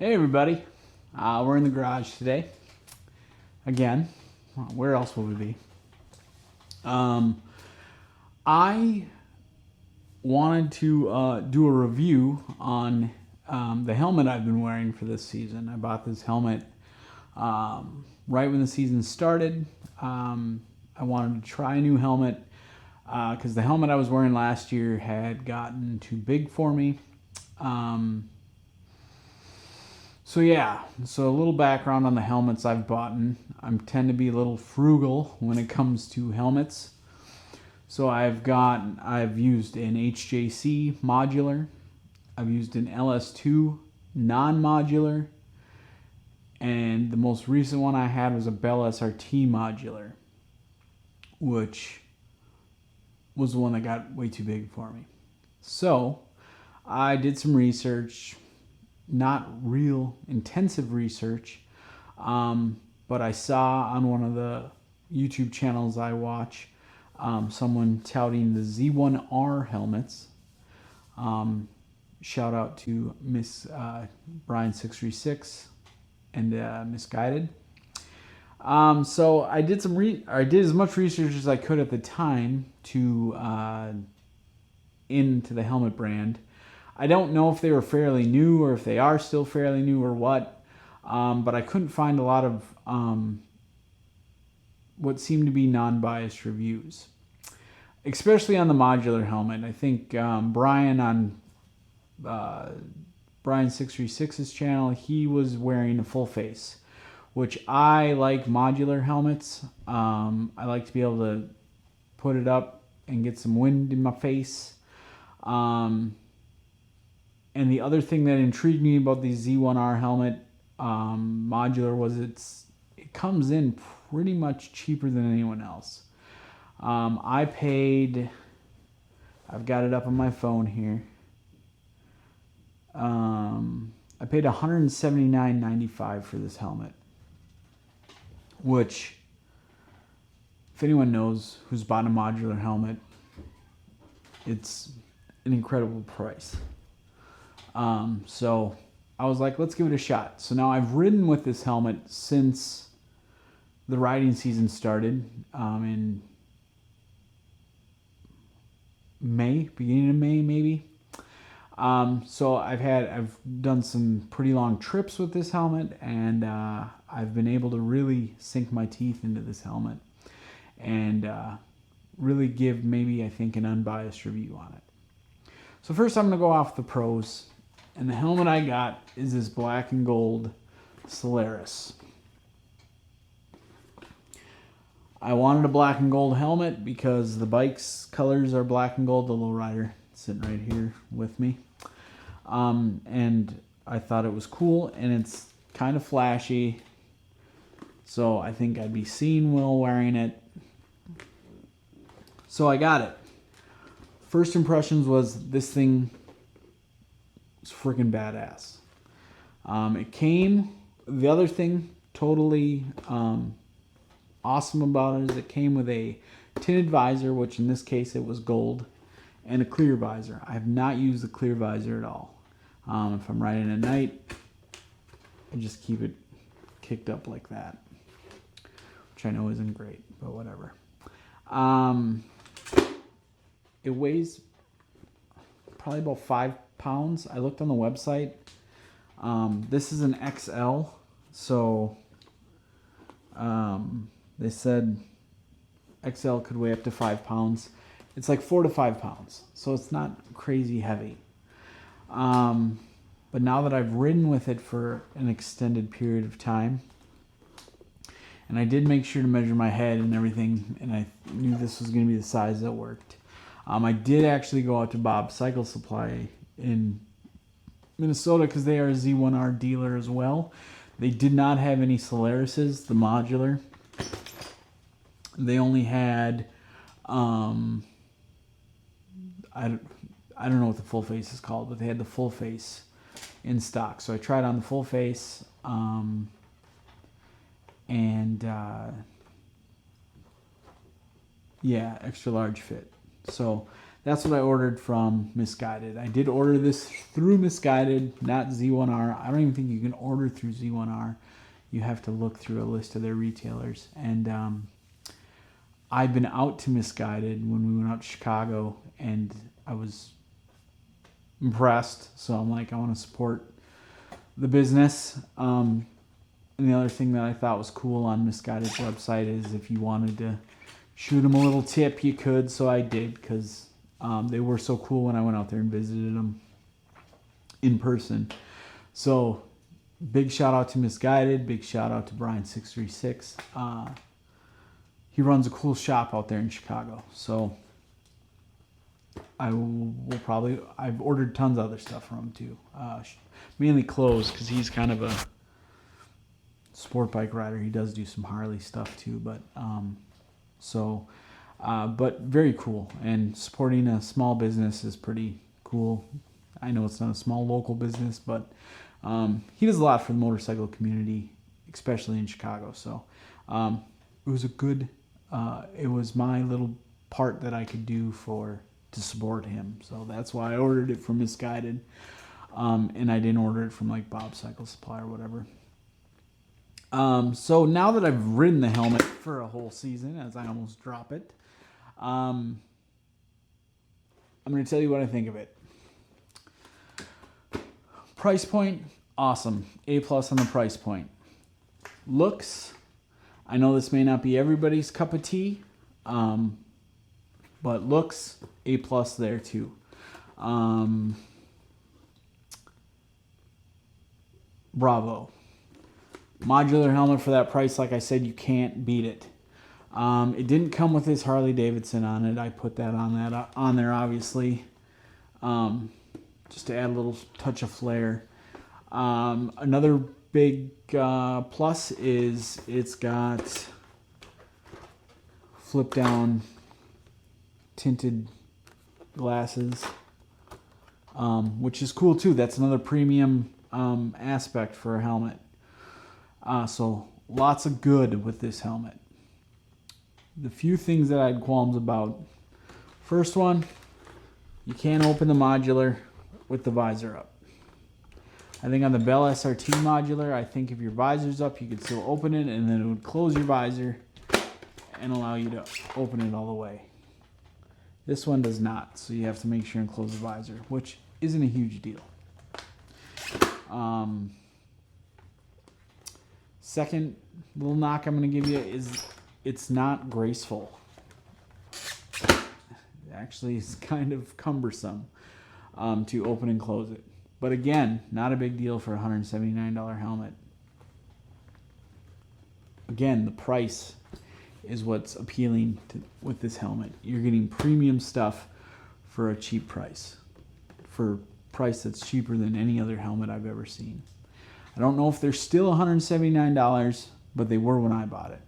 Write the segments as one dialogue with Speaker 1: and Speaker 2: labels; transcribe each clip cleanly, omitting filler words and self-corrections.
Speaker 1: Hey everybody, we're in the garage today, again. Where else would we be? I wanted to do a review on the helmet I've been wearing for this season. I bought this helmet right when the season started. I wanted to try a new helmet because the helmet I was wearing last year had gotten too big for me. So a little background on the helmets I've bought. I tend to be a little frugal when it comes to helmets. So I've used an HJC modular, I've used an LS2 non-modular, and the most recent one I had was a Bell SRT modular, which was the one that got way too big for me. So I did some research. Not real intensive research, but I saw on one of the YouTube channels I watch someone touting the Z1R helmets. Shout out to Miss Brian 636 and Misguided. So I did as much research as I could at the time to into the helmet brand. I don't know if they were fairly new or if they are still fairly new or what, but I couldn't find a lot of what seemed to be non-biased reviews, especially on the modular helmet. I think Brian on Brian 636's channel, he was wearing a full face, which I like modular helmets. I like to be able to put it up and get some wind in my face. And the other thing that intrigued me about the Z1R helmet modular was it comes in pretty much cheaper than anyone else. I've got it up on my phone here. I paid $179.95 for this helmet, which, if anyone knows who's bought a modular helmet, it's an incredible price. So I was like, let's give it a shot. So now I've ridden with this helmet since the riding season started in May, beginning of May maybe. So I've done some pretty long trips with this helmet, and I've been able to really sink my teeth into this helmet and really give maybe, I think, an unbiased review on it. So first I'm going to go off the pros. And the helmet I got is this black and gold Solaris. I wanted a black and gold helmet because the bike's colors are black and gold. The lowrider sitting right here with me. And I thought it was cool, and it's kind of flashy. So I think I'd be seen well wearing it. So I got it. First impressions was this thing is freaking badass. The other thing totally awesome about it is it came with a tinted visor, which in this case it was gold, and a clear visor. I have not used the clear visor at all. If I'm riding at night, I just keep it kicked up like that, which I know isn't great, but whatever. It weighs probably about 5 pounds. I looked on the website. This is an XL, so they said XL could weigh up to 5 pounds. It's like 4 to 5 pounds, so it's not crazy heavy. But now that I've ridden with it for an extended period of time, and I did make sure to measure my head and everything, and I knew this was going to be the size that worked. I did actually go out to Bob's Cycle Supply in Minnesota because they are a Z1R dealer as well. They did not have any Solarises, the modular. They only had, I don't know what the full face is called, but they had the full face in stock. So I tried on the full face, extra large fit. So that's what I ordered from Misguided. I did order this through Misguided, not Z1R. I don't even think you can order through Z1R. You have to look through a list of their retailers. And I've been out to Misguided when we went out to Chicago, and I was impressed. So I'm like, I want to support the business. And the other thing that I thought was cool on Misguided's website is if you wanted to shoot them a little tip, you could. So I did, because they were so cool when I went out there and visited them in person. So big shout out to Misguided. Big shout out to Brian636. He runs a cool shop out there in Chicago. So I've ordered tons of other stuff from him too. Mainly clothes, because he's kind of a sport bike rider. He does do some Harley stuff too, but but very cool. And supporting a small business is pretty cool. I know it's not a small local business, but he does a lot for the motorcycle community, especially in Chicago. So it was a good. It was my little part that I could do to support him. So that's why I ordered it from Misguided, and I didn't order it from like Bob's Cycle Supply or whatever. So now that I've ridden the helmet for a whole season, as I almost drop it, I'm going to tell you what I think of it. Price point, awesome. A+ on the price point. Looks, I know this may not be everybody's cup of tea, but looks, A+ there too. Bravo. Modular helmet for that price, like I said, you can't beat it. It didn't come with his Harley Davidson on it. I put that on there, obviously, just to add a little touch of flair. Another big plus is it's got flip down tinted glasses, which is cool too. That's another premium aspect for a helmet. So lots of good with this helmet. The few things that I had qualms about. First one, you can't open the modular with the visor up. I think on the Bell SRT modular, I think if your visor's up, you could still open it, and then it would close your visor and allow you to open it all the way. This one does not, so you have to make sure and close the visor, which isn't a huge deal. Second little knock I'm going to give you is it's not graceful. Actually, it's kind of cumbersome to open and close it. But again, not a big deal for a $179 helmet. Again, the price is what's appealing with this helmet. You're getting premium stuff for a cheap price. For a price that's cheaper than any other helmet I've ever seen. I don't know if they're still $179, but they were when I bought it.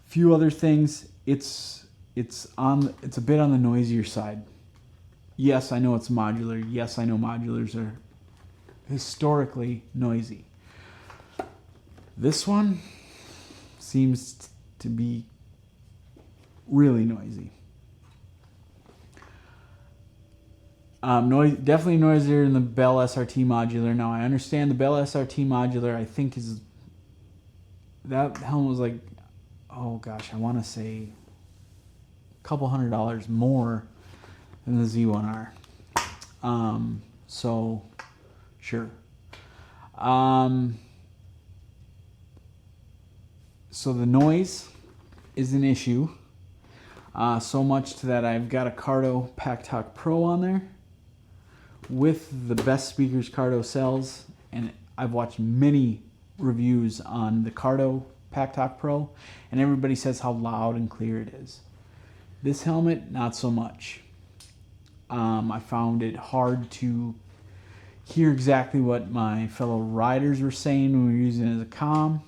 Speaker 1: Few other things. It's a bit on the noisier side. Yes, I know it's modular. Yes, I know modulars are historically noisy. This one seems to be really noisy. Definitely noisier than the Bell SRT modular. Now, I understand the Bell SRT modular, I think that helmet was like, oh gosh, I want to say a couple $100 more than the Z1R. So, sure. So the noise is an issue. So much to that I've got a Cardo Pack Talk Pro on there with the best speakers Cardo sells, and I've watched many reviews on the Cardo Pack Talk Pro, and everybody says how loud and clear it is. This helmet, not so much. I found it hard to hear exactly what my fellow riders were saying when we were using it as a comm,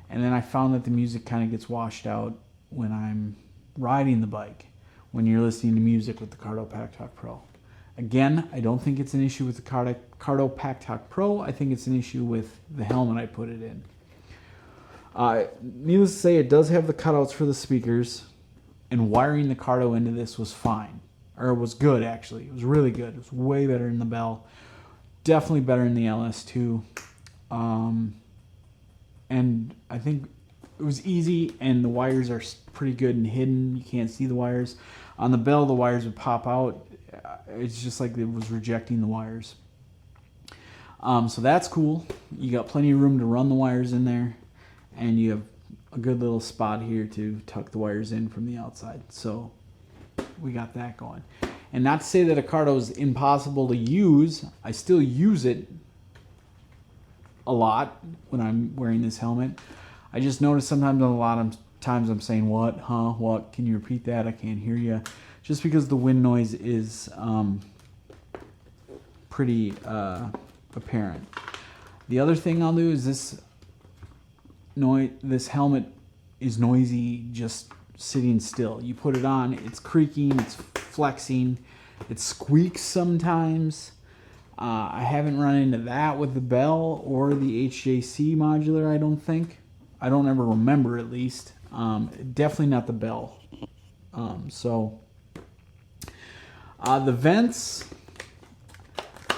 Speaker 1: and then I found that the music kind of gets washed out when I'm riding the bike, when you're listening to music with the Cardo Pack Talk Pro. Again, I don't think it's an issue with the Cardo Pack Talk Pro. I think it's an issue with the helmet I put it in. Needless to say, it does have the cutouts for the speakers. and wiring the Cardo into this was fine. Or it was good, actually. It was really good. It was way better than the Bell. Definitely better than the LS2. And I think it was easy, and the wires are pretty good and hidden. You can't see the wires. On the Bell, the wires would pop out. It's just like it was rejecting the wires. So that's cool. You got plenty of room to run the wires in there, and you have a good little spot here to tuck the wires in from the outside. So we got that going. And not to say that a Cardo is impossible to use. I still use it a lot when I'm wearing this helmet. I just notice sometimes a lot of times I'm saying, what, huh, what, can you repeat that? I can't hear you. Just because the wind noise is pretty apparent. The other thing I'll do is this helmet is noisy just sitting still. You put it on, it's creaking, it's flexing, it squeaks sometimes. I haven't run into that with the Bell or the HJC modular, I don't think. I don't ever remember, at least. Definitely not the Bell. The vents,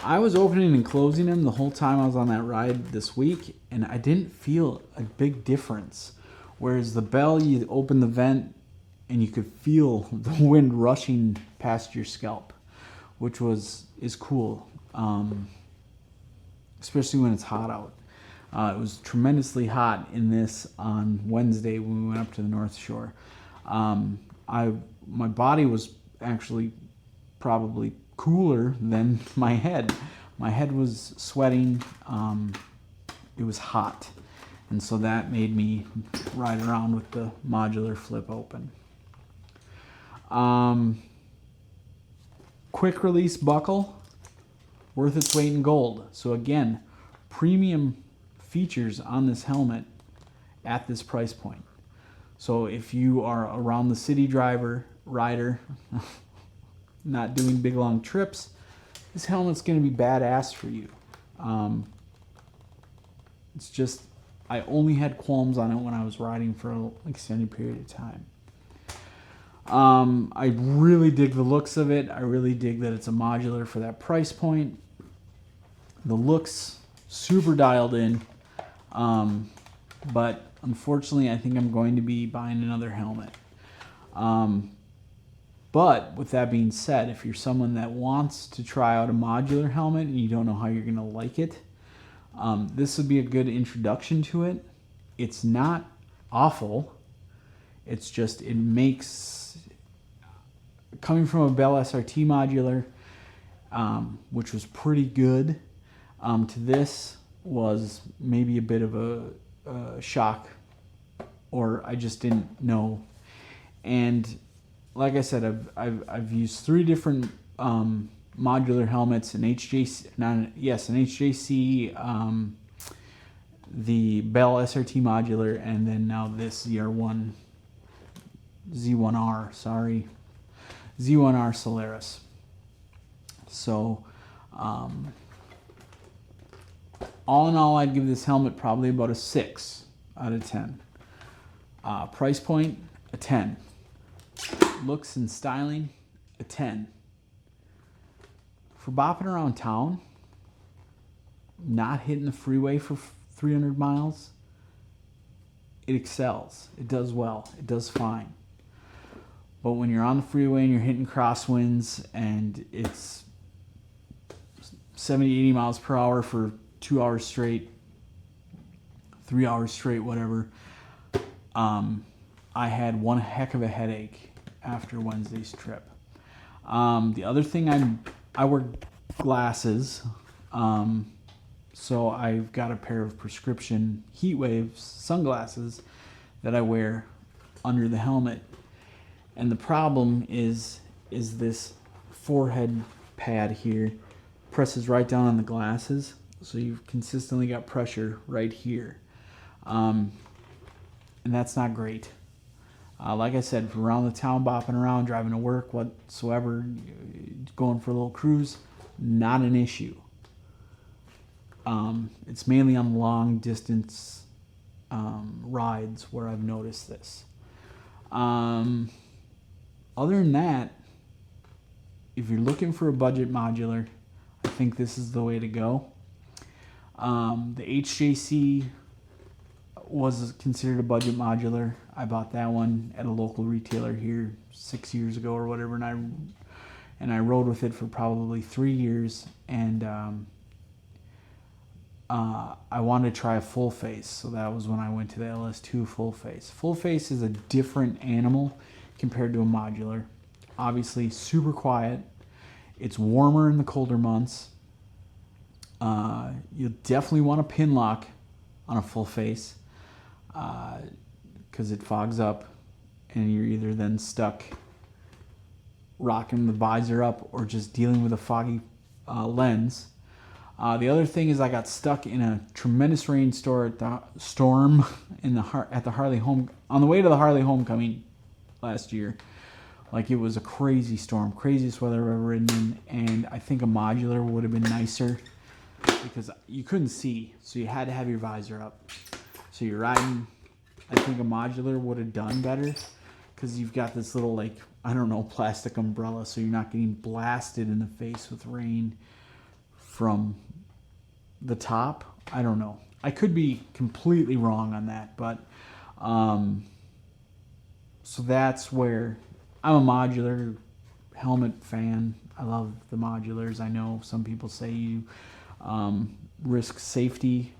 Speaker 1: I was opening and closing them the whole time I was on that ride this week, and I didn't feel a big difference. Whereas the Bell, you open the vent and you could feel the wind rushing past your scalp, which is cool, especially when it's hot out. It was tremendously hot in this on Wednesday when we went up to the North Shore. My body was actually probably cooler than my head. My head was sweating. It was hot. And so that made me ride around with the modular flip open. Quick release buckle, worth its weight in gold. So again, premium features on this helmet at this price point. So if you are around the city rider, not doing big long trips, this helmet's going to be badass for you. It's just, I only had qualms on it when I was riding for an extended period of time. I really dig the looks of it. I really dig that it's a modular for that price point. The looks super dialed in. But unfortunately, I think I'm going to be buying another helmet. But with that being said, if you're someone that wants to try out a modular helmet and you don't know how you're going to like it, this would be a good introduction to it. It's not awful. It's just, it makes, coming from a Bell SRT modular, which was pretty good, to this was maybe a bit of a shock, or I just didn't know. And like I said, I've used 3 different modular helmets, an HJC, an HJC, the Bell SRT modular, and then now this Z1R Solaris. So all in all, I'd give this helmet probably about a 6 out of 10. Price point, a 10. Looks and styling, a 10. For bopping around town, not hitting the freeway for 300 miles, it excels. It does well. It does fine. But when you're on the freeway and you're hitting crosswinds and it's 70, 80 miles per hour for 2 hours straight, 3 hours straight, whatever, I had one heck of a headache after Wednesday's trip. The other thing, I wear glasses, so I've got a pair of prescription heat waves sunglasses that I wear under the helmet. And the problem is this forehead pad here presses right down on the glasses, so you've consistently got pressure right here. And that's not great. Like I said, around the town, bopping around, driving to work, whatsoever, going for a little cruise, not an issue. It's mainly on long distance rides where I've noticed this. other than that, if you're looking for a budget modular, I think this is the way to go. The HJC was considered a budget modular. I bought that one at a local retailer here 6 years ago or whatever, and I rode with it for probably 3 years, and I wanted to try a full face, so that was when I went to the LS2 full face. Full face is a different animal compared to a modular. Obviously super quiet. It's warmer in the colder months. You'll definitely want a pin lock on a full face, because it fogs up and you're either then stuck rocking the visor up or just dealing with a foggy lens. The other thing is I got stuck in a tremendous rainstorm at the Harley on the way to the Harley Homecoming last year. Like, it was a crazy storm, craziest weather I've ever ridden in, and I think a modular would have been nicer because you couldn't see, so you had to have your visor up. So you're riding, I think a modular would have done better because you've got this little, like, I don't know, plastic umbrella, so you're not getting blasted in the face with rain from the top. I don't know. I could be completely wrong on that, but so that's where I'm a modular helmet fan. I love the modulars. I know some people say you risk safety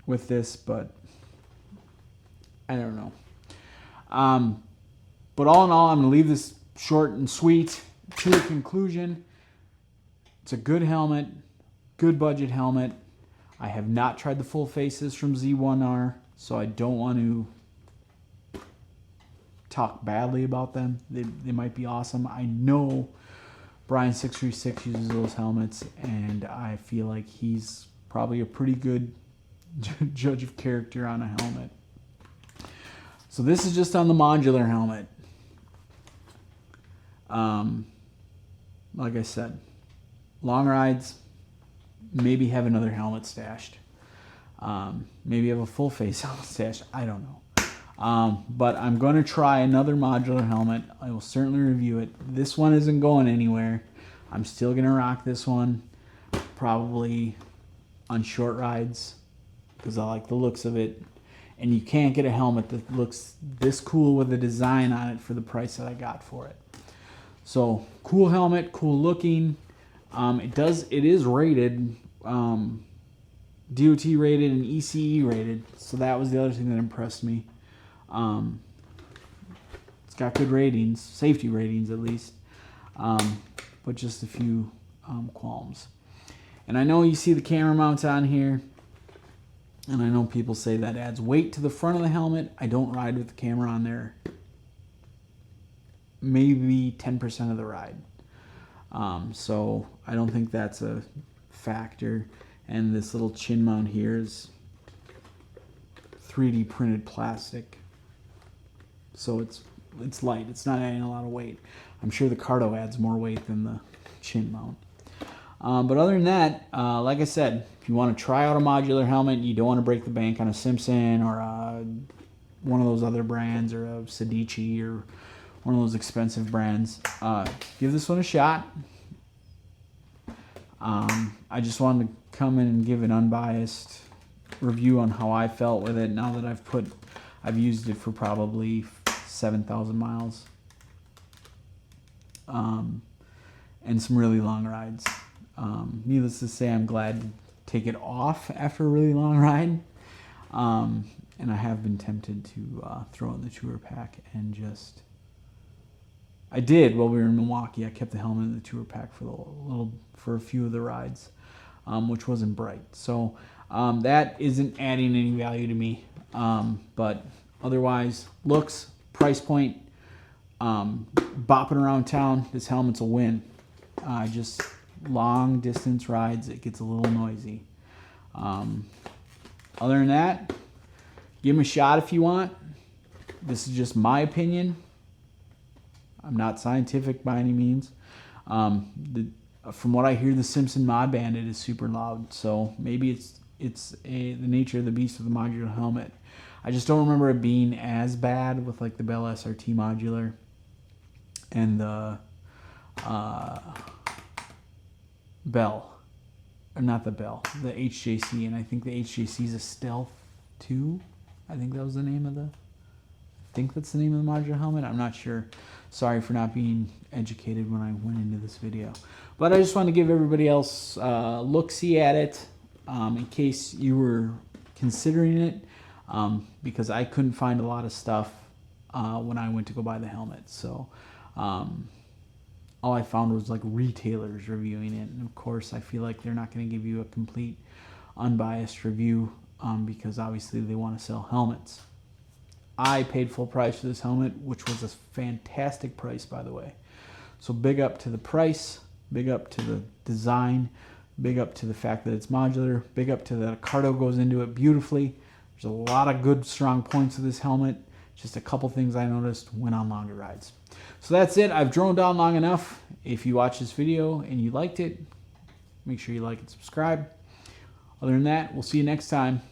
Speaker 1: with this, but I don't know. But all in all, I'm going to leave this short and sweet to a conclusion. It's a good helmet, good budget helmet. I have not tried the full faces from Z1R, so I don't want to talk badly about them. They might be awesome. I know Brian 636 uses those helmets, and I feel like he's probably a pretty good judge of character on a helmet. So this is just on the modular helmet. Like I said, long rides, maybe have another helmet stashed. Maybe have a full face helmet stashed. I don't know. But I'm going to try another modular helmet. I will certainly review it. This one isn't going anywhere. I'm still going to rock this one, probably on short rides, because I like the looks of it. And you can't get a helmet that looks this cool with a design on it for the price that I got for it. So, cool helmet, cool looking. It is rated, DOT rated and ECE rated. So that was the other thing that impressed me. It's got good ratings, safety ratings at least, but just a few qualms. And I know you see the camera mounts on here, and I know people say that adds weight to the front of the helmet. I don't ride with the camera on there maybe 10% of the ride. So I don't think that's a factor. And this little chin mount here is 3D printed plastic. So it's light. It's not adding a lot of weight. I'm sure the Cardo adds more weight than the chin mount. But other than that, like I said, if you want to try out a modular helmet, you don't want to break the bank on a Simpson or one of those other brands, or a Sedici or one of those expensive brands, give this one a shot. I just wanted to come in and give an unbiased review on how I felt with it now that I've used it for probably 7,000 miles. And some really long rides. Needless to say, I'm glad to take it off after a really long ride. And I have been tempted to throw in the tour pack and just... I did while we were in Milwaukee. I kept the helmet in the tour pack for a few of the rides, which wasn't bright. So that isn't adding any value to me. But otherwise, looks, price point, bopping around town, this helmet's a win. Just long distance rides, it gets a little noisy. Other than that, give them a shot if you want. This is just my opinion. I'm not scientific by any means. From what I hear, the Simpson Mod Bandit is super loud, so maybe it's the nature of the beast of the modular helmet. I just don't remember it being as bad with like the Bell SRT modular. and the bell, or not the bell, the HJC, and I think the HJC is a Stealth 2. I think that was the name of the. I think that's the name of the modular helmet. I'm not sure. Sorry for not being educated when I went into this video. But I just want to give everybody else look-see at it in case you were considering it, because I couldn't find a lot of stuff when I went to go buy the helmet. So all I found was like retailers reviewing it. And of course, I feel like they're not going to give you a complete unbiased review because obviously they want to sell helmets. I paid full price for this helmet, which was a fantastic price, by the way. So big up to the price, big up to the design, big up to the fact that it's modular, big up to that cardo goes into it beautifully. There's a lot of good, strong points of this helmet. Just a couple things I noticed when on longer rides. So that's it. I've droned on long enough. If you watch this video and you liked it, make sure you like and subscribe. Other than that, we'll see you next time.